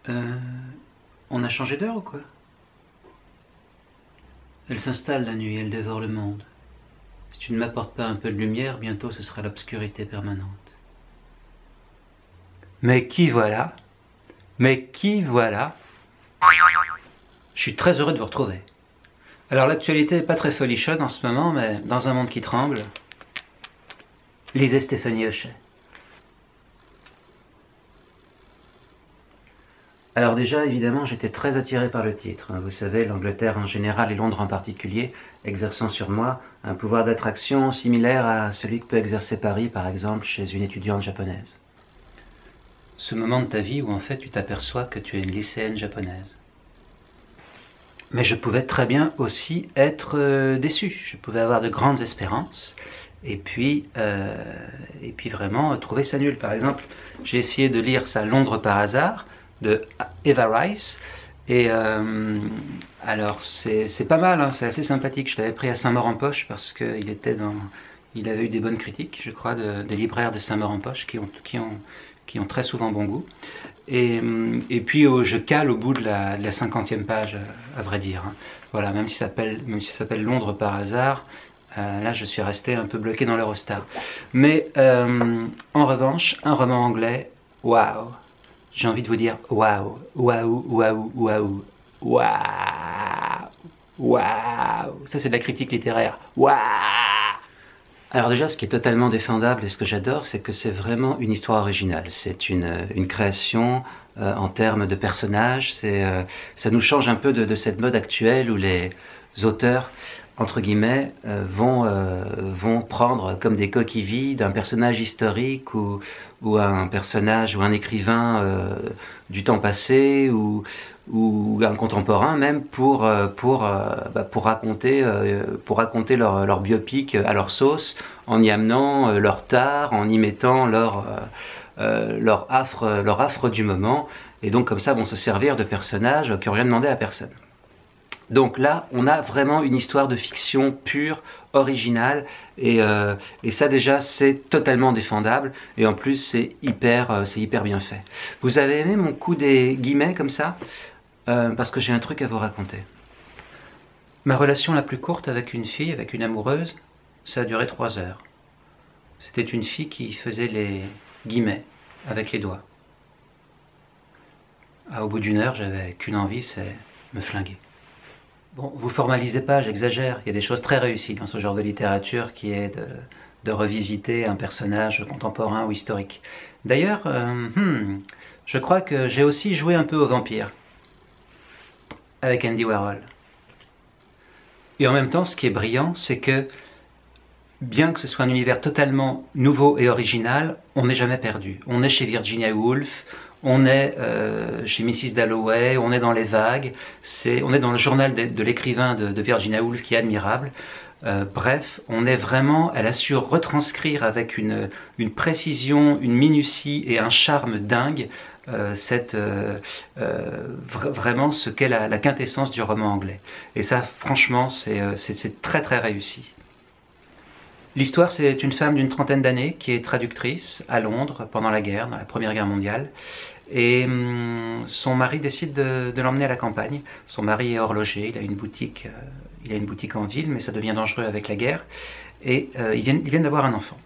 Euh, on a changé d'heure ou quoi? Elle s'installe la nuit, elle dévore le monde. Si tu ne m'apportes pas un peu de lumière, bientôt ce sera l'obscurité permanente. Mais qui voilà? Mais qui voilà? Je suis très heureux de vous retrouver. Alors l'actualité n'est pas très folichonne en ce moment, mais dans un monde qui tremble, lisez Stéphanie Hochet. Alors déjà, évidemment, j'étais très attiré par le titre. Vous savez, l'Angleterre en général et Londres en particulier, exerçant sur moi un pouvoir d'attraction similaire à celui que peut exercer Paris, par exemple, chez une étudiante japonaise. Ce moment de ta vie où en fait tu t'aperçois que tu es une lycéenne japonaise. Mais je pouvais très bien aussi être déçu. Je pouvais avoir de grandes espérances et puis vraiment trouver ça nul. Par exemple, j'ai essayé de lire ça Londres par hasard de Eva Rice. Et alors c'est pas mal, hein, c'est assez sympathique. Je l'avais pris à Saint-Maur-en-Poche parce qu'il il avait eu des bonnes critiques, je crois, des libraires de Saint-Maur-en-Poche qui ont très souvent bon goût. Et puis je cale au bout de la 50e page, à vrai dire. Hein. Voilà, même si ça s'appelle Londres par hasard, là je suis resté un peu bloqué dans l'Eurostar. Mais en revanche, un roman anglais, waouh! J'ai envie de vous dire waouh, waouh, waouh, waouh, waouh, waouh. Ça c'est de la critique littéraire. Waouh! Alors déjà, ce qui est totalement défendable et ce que j'adore, c'est que c'est vraiment une histoire originale. C'est une création en termes de personnages. Ça nous change un peu de cette mode actuelle où les auteurs, entre guillemets, vont prendre comme des coquilles vides un personnage historique ou un personnage ou un écrivain du temps passé ou un contemporain même pour raconter leur biopic à leur sauce, en y amenant leur tare, en y mettant leur affre du moment, et donc comme ça vont se servir de personnages qui n'ont rien demandé à personne. Donc là, on a vraiment une histoire de fiction pure, originale, et ça déjà c'est totalement défendable, et en plus c'est hyper bien fait. Vous avez aimé mon coup des guillemets comme ça? Parce que j'ai un truc à vous raconter. Ma relation la plus courte avec une fille, avec une amoureuse, ça a duré 3 heures. C'était une fille qui faisait les guillemets avec les doigts. Au bout d'1 heure, j'avais qu'une envie, c'est me flinguer. Bon, vous formalisez pas, j'exagère. Il y a des choses très réussies dans ce genre de littérature qui est de revisiter un personnage contemporain ou historique. D'ailleurs, je crois que j'ai aussi joué un peu au vampire avec Andy Warhol. Et en même temps, ce qui est brillant, c'est que bien que ce soit un univers totalement nouveau et original, on n'est jamais perdu. On est chez Virginia Woolf, on est chez Mrs. Dalloway, on est dans les vagues, on est dans le journal de l'écrivain de Virginia Woolf qui est admirable. Bref, on est vraiment, elle a su retranscrire avec une précision, une minutie et un charme dingue vraiment ce qu'est la quintessence du roman anglais. Et ça, franchement, c'est très très réussi. L'histoire, c'est une femme d'une trentaine d'années qui est traductrice à Londres pendant la guerre, dans la Première Guerre mondiale. Et son mari décide de l'emmener à la campagne. Son mari est horloger, il a une boutique en ville, mais ça devient dangereux avec la guerre. Et ils viennent d'avoir un enfant.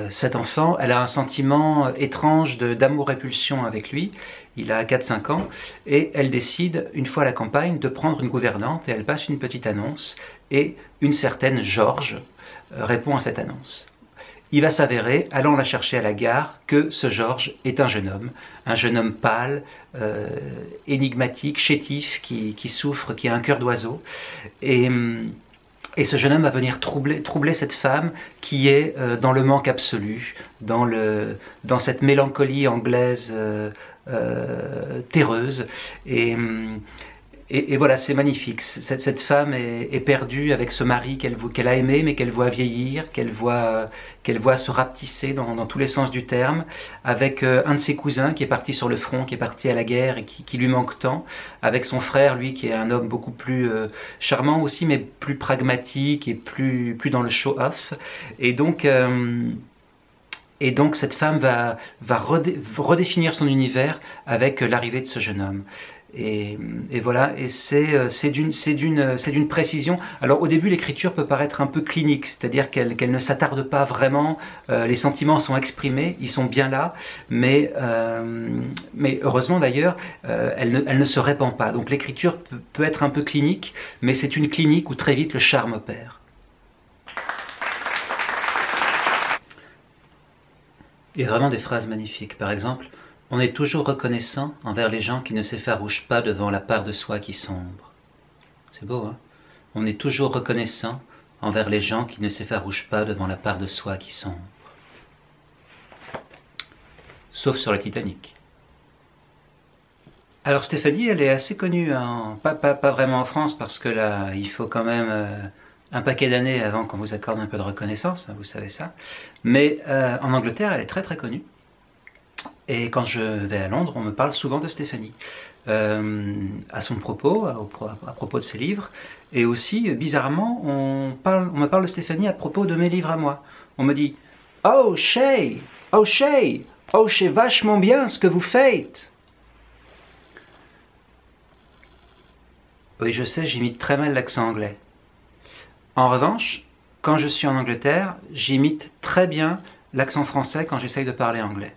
Cet enfant, elle a un sentiment étrange d'amour-répulsion avec lui. Il a 4-5 ans et elle décide, une fois à la campagne, de prendre une gouvernante et elle passe une petite annonce et une certaine Georges répond à cette annonce. Il va s'avérer, allant la chercher à la gare, que ce Georges est un jeune homme pâle, énigmatique, chétif, qui souffre, qui a un cœur d'oiseau. Et ce jeune homme va venir troubler cette femme qui est dans le manque absolu, dans cette mélancolie anglaise terreuse. Et voilà, c'est magnifique. Cette femme est perdue avec ce mari qu'elle a aimé, mais qu'elle voit vieillir, qu'elle voit se rapetisser dans tous les sens du terme, avec un de ses cousins qui est parti sur le front, qui est parti à la guerre et qui lui manque tant, avec son frère, lui, qui est un homme beaucoup plus charmant aussi, mais plus pragmatique et plus dans le show-off. Et donc Et donc cette femme va redéfinir son univers avec l'arrivée de ce jeune homme. Et voilà, et c'est d'une précision. Alors au début, l'écriture peut paraître un peu clinique, c'est-à-dire qu'elle ne s'attarde pas vraiment, les sentiments sont exprimés, ils sont bien là, mais heureusement d'ailleurs, elle ne se répand pas. Donc l'écriture peut être un peu clinique, mais c'est une clinique où très vite le charme opère. Il y a vraiment des phrases magnifiques. Par exemple, on est toujours reconnaissant envers les gens qui ne s'effarouchent pas devant la part de soi qui sombre. C'est beau, hein? On est toujours reconnaissant envers les gens qui ne s'effarouchent pas devant la part de soi qui sombre. Sauf sur le Titanic. Alors Stéphanie, elle est assez connue, hein. Pas vraiment en France, parce que là, il faut quand même un paquet d'années avant qu'on vous accorde un peu de reconnaissance, hein, vous savez ça. Mais en Angleterre, elle est très très connue. Et quand je vais à Londres, on me parle souvent de Stéphanie, à son propos, à propos de ses livres, et aussi, bizarrement, on me parle de Stéphanie à propos de mes livres à moi. On me dit « Oh, Shay, oh, Shay, oh, c'est vachement bien ce que vous faites !» Oui, je sais, j'imite très mal l'accent anglais. En revanche, quand je suis en Angleterre, j'imite très bien l'accent français quand j'essaye de parler anglais.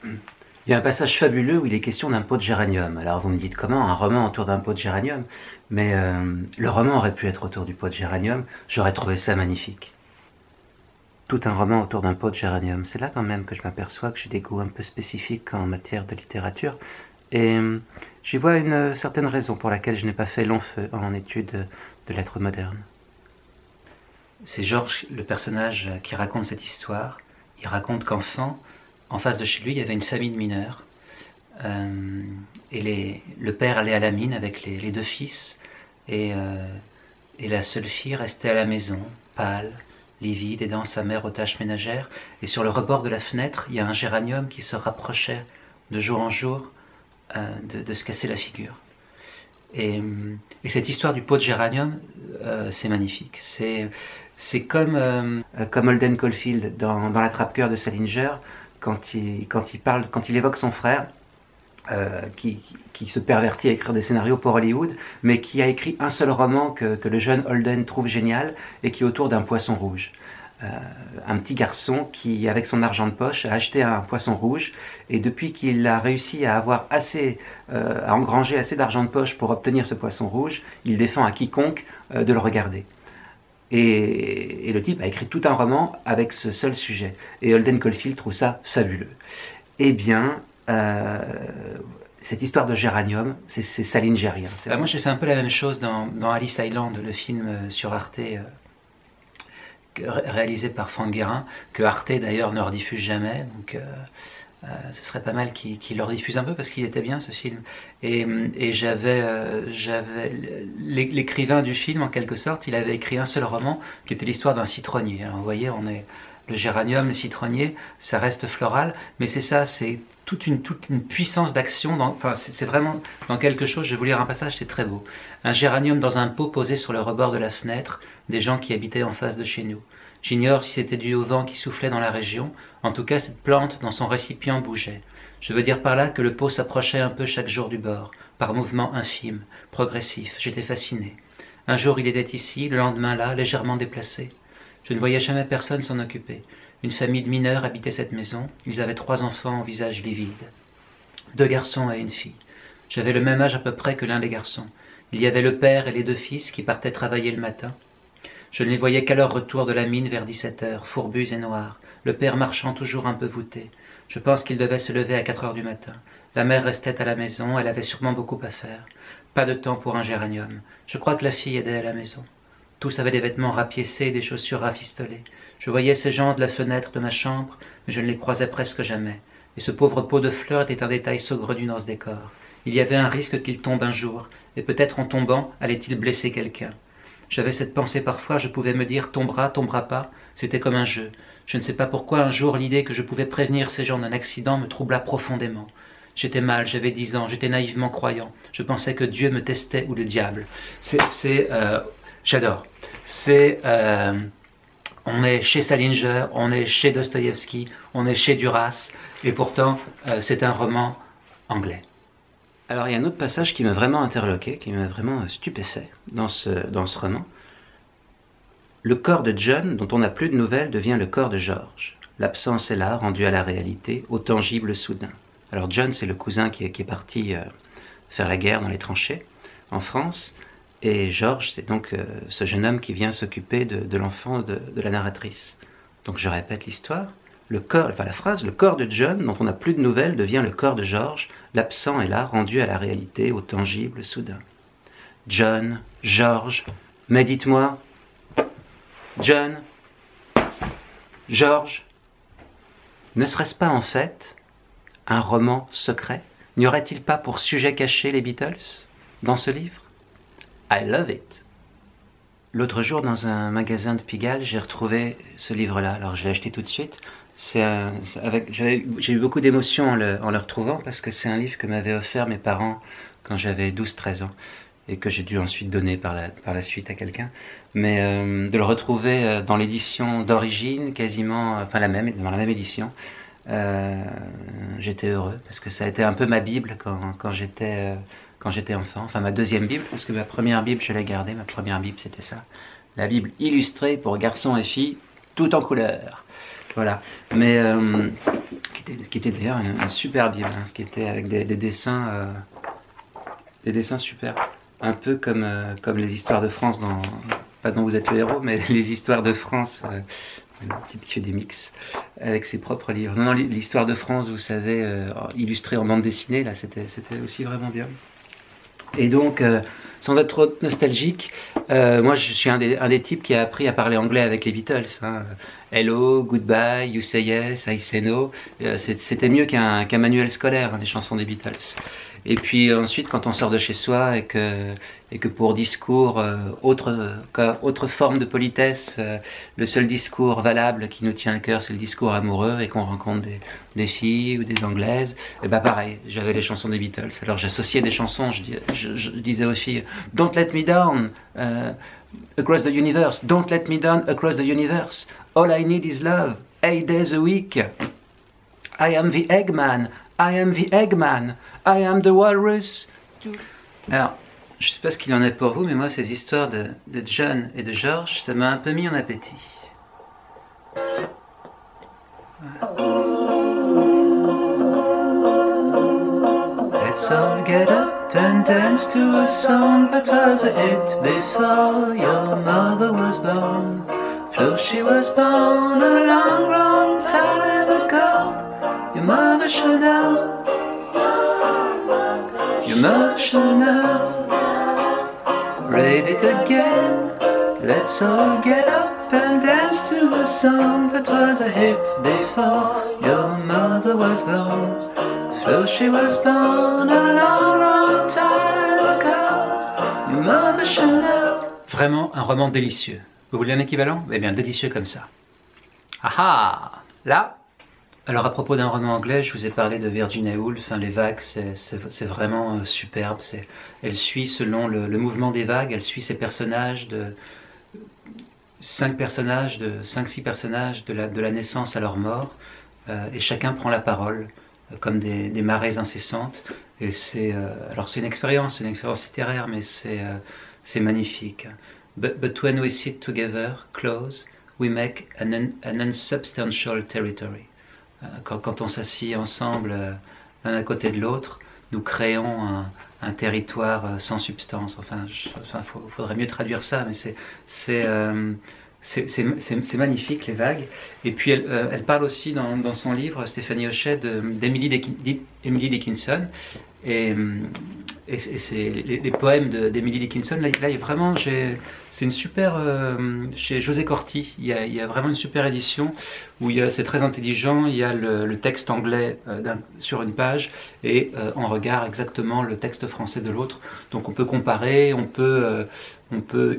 Il y a un passage fabuleux où il est question d'un pot de géranium. Alors vous me dites comment un roman autour d'un pot de géranium? Mais le roman aurait pu être autour du pot de géranium, j'aurais trouvé ça magnifique. Tout un roman autour d'un pot de géranium. C'est là quand même que je m'aperçois que j'ai des goûts un peu spécifiques en matière de littérature. Et j'y vois une certaine raison pour laquelle je n'ai pas fait long feu en études de lettres modernes. C'est Georges, le personnage qui raconte cette histoire. Il raconte qu'enfant, en face de chez lui, il y avait une famille de mineurs. Et le père allait à la mine avec les deux fils. Et la seule fille restait à la maison, pâle, livide, aidant sa mère aux tâches ménagères. Et sur le rebord de la fenêtre, il y a un géranium qui se rapprochait de jour en jour de se casser la figure. Et cette histoire du pot de géranium, c'est magnifique. C'est comme Holden Caulfield dans l'attrape-cœur de Salinger, quand il évoque son frère, qui se pervertit à écrire des scénarios pour Hollywood, mais qui a écrit un seul roman que le jeune Holden trouve génial, et qui est autour d'un poisson rouge. Un petit garçon qui, avec son argent de poche, a acheté un poisson rouge, et depuis qu'il a réussi à avoir à engranger assez d'argent de poche pour obtenir ce poisson rouge, il défend à quiconque de le regarder. Et le type a écrit tout un roman avec ce seul sujet. Et Holden Caulfield trouve ça fabuleux. Eh bien, cette histoire de géranium, c'est salingerien. Moi, j'ai fait un peu la même chose dans Alice Island, le film sur Arte, réalisé par Franck Guérin, que Arte d'ailleurs ne rediffuse jamais. Donc, ce serait pas mal qu'il le rediffuse un peu parce qu'il était bien ce film. Et j'avais l'écrivain du film, en quelque sorte, il avait écrit un seul roman qui était l'histoire d'un citronnier. Alors, vous voyez, le géranium, le citronnier, ça reste floral, mais c'est ça, c'est toute une puissance d'action. Enfin, c'est vraiment dans quelque chose. Je vais vous lire un passage, c'est très beau. Un géranium dans un pot posé sur le rebord de la fenêtre des gens qui habitaient en face de chez nous. J'ignore si c'était dû au vent qui soufflait dans la région. En tout cas, cette plante dans son récipient bougeait. Je veux dire par là que le pot s'approchait un peu chaque jour du bord, par mouvements infimes, progressifs. J'étais fasciné. Un jour il était ici, le lendemain là, légèrement déplacé. Je ne voyais jamais personne s'en occuper. Une famille de mineurs habitait cette maison. Ils avaient 3 enfants au visage livide. 2 garçons et une fille. J'avais le même âge à peu près que l'un des garçons. Il y avait le père et les 2 fils qui partaient travailler le matin. Je ne les voyais qu'à leur retour de la mine vers 17 heures, fourbus et noirs, le père marchant toujours un peu voûté. Je pense qu'il devait se lever à 4 heures du matin. La mère restait à la maison, elle avait sûrement beaucoup à faire. Pas de temps pour un géranium. Je crois que la fille aidait à la maison. Tous avaient des vêtements rapiécés et des chaussures rafistolées. Je voyais ces gens de la fenêtre de ma chambre, mais je ne les croisais presque jamais. Et ce pauvre pot de fleurs était un détail saugrenu dans ce décor. Il y avait un risque qu'il tombe un jour, et peut-être en tombant, allait-il blesser quelqu'un. J'avais cette pensée parfois, je pouvais me dire « tombera, tombera pas ». C'était comme un jeu. Je ne sais pas pourquoi un jour l'idée que je pouvais prévenir ces gens d'un accident me troubla profondément. J'étais mal, j'avais 10 ans, j'étais naïvement croyant. Je pensais que Dieu me testait ou le diable. J'adore. On est chez Salinger, on est chez Dostoïevski, on est chez Duras, et pourtant c'est un roman anglais. Alors il y a un autre passage qui m'a vraiment interloqué, qui m'a vraiment stupéfait dans ce roman. Le corps de John, dont on n'a plus de nouvelles, devient le corps de George. L'absence est là, rendue à la réalité, au tangible soudain. Alors John, c'est le cousin qui est parti faire la guerre dans les tranchées en France, et George, c'est donc ce jeune homme qui vient s'occuper de l'enfant de la narratrice. Donc je répète l'histoire. La phrase, le corps de John, dont on n'a plus de nouvelles, devient le corps de George. L'absent est là, rendu à la réalité, au tangible soudain. John, George, mais dites-moi, John, George, ne serait-ce pas en fait un roman secret? N'y aurait-il pas pour sujet caché les Beatles dans ce livre? I love it. L'autre jour, dans un magasin de Pigalle, j'ai retrouvé ce livre-là. Alors, je l'ai acheté tout de suite. J'ai eu beaucoup d'émotions en le retrouvant parce que c'est un livre que m'avaient offert mes parents quand j'avais 12-13 ans et que j'ai dû ensuite donner par la suite à quelqu'un. Mais de le retrouver dans l'édition d'origine, quasiment, enfin dans la même édition, j'étais heureux parce que ça a été un peu ma Bible quand j'étais enfant, enfin ma deuxième Bible, parce que ma première Bible je l'ai gardée, ma première Bible c'était ça, la Bible illustrée pour garçons et filles, tout en couleur, voilà, mais qui était d'ailleurs une super Bible, hein, qui était avec des dessins super, un peu comme les histoires de France, pas dont vous êtes le héros, mais les histoires de France, un type qui fait des mix avec ses propres livres. Non, l'histoire de France, vous savez, illustrée en bande dessinée, là, c'était aussi vraiment bien. Et donc, sans être trop nostalgique, moi je suis un des types qui a appris à parler anglais avec les Beatles. Hein. Hello, goodbye, you say yes, I say no. C'était mieux qu'un manuel scolaire, hein, les chansons des Beatles. Et puis ensuite, quand on sort de chez soi et que pour discours, autre forme de politesse, le seul discours valable qui nous tient à cœur, c'est le discours amoureux, et qu'on rencontre des filles ou des Anglaises, et bah pareil, j'avais les chansons des Beatles. Alors j'associais des chansons, je disais aux filles, Don't let me down across the universe, don't let me down across the universe, all I need is love, 8 days a week, I am the Eggman, I am the Eggman, I am the walrus. Alors, je sais pas ce qu'il en est pour vous, mais moi, ces histoires de John et de George, ça m'a un peu mis en appétit. Let's all get up and dance to a song that was a hit before your mother was born. Though she was born a long, long time ago, your mother should know. Your mother should know. Read it again. Let's all get up and dance to a song that was a hit before your mother was born. Though she was born a long, long time ago, your mother should know. Vraiment un roman délicieux. Vous voulez un équivalent? Eh bien, délicieux comme ça. Ah ah! Là. Alors à propos d'un roman anglais, je vous ai parlé de Virginia Woolf, hein, les vagues, c'est vraiment superbe. Elle suit selon le mouvement des vagues, elle suit ses personnages de 5-6 personnages de la naissance à leur mort, et chacun prend la parole comme des marées incessantes. Et alors c'est une expérience littéraire, mais c'est magnifique. But when we sit together, close, we make an unsubstantial territory. Quand on s'assied ensemble l'un à côté de l'autre, nous créons un territoire sans substance. Enfin, faudrait mieux traduire ça, mais c'est magnifique, les vagues. Et puis elle parle aussi dans son livre, Stéphanie Hochet, d'Emily Dickinson. Et c'est les poèmes d'Emily Dickinson, là vraiment, c'est une super, chez José Corti, il y a vraiment une super édition où c'est très intelligent, il y a le texte anglais sur une page et en regard exactement le texte français de l'autre. Donc on peut comparer, on peut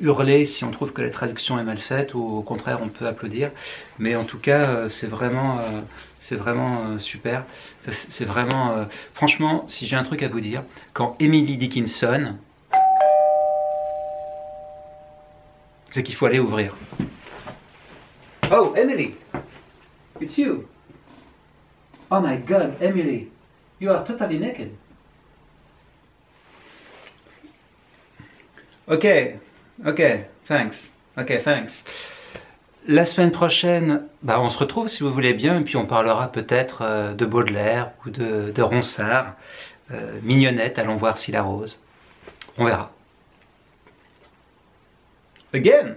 hurler si on trouve que la traduction est mal faite, ou au contraire on peut applaudir. Mais en tout cas, c'est vraiment super. C'est vraiment, franchement, si j'ai un truc à vous dire, quand Emily Dickinson, c'est qu'il faut aller ouvrir. Oh, Emily! It's you! Oh my God, Emily! You are totally naked. Ok, thanks. Ok, thanks. La semaine prochaine, bah, on se retrouve si vous voulez bien, et puis on parlera peut-être de Baudelaire ou de Ronsard. Mignonnette, allons voir si la rose. On verra. Again!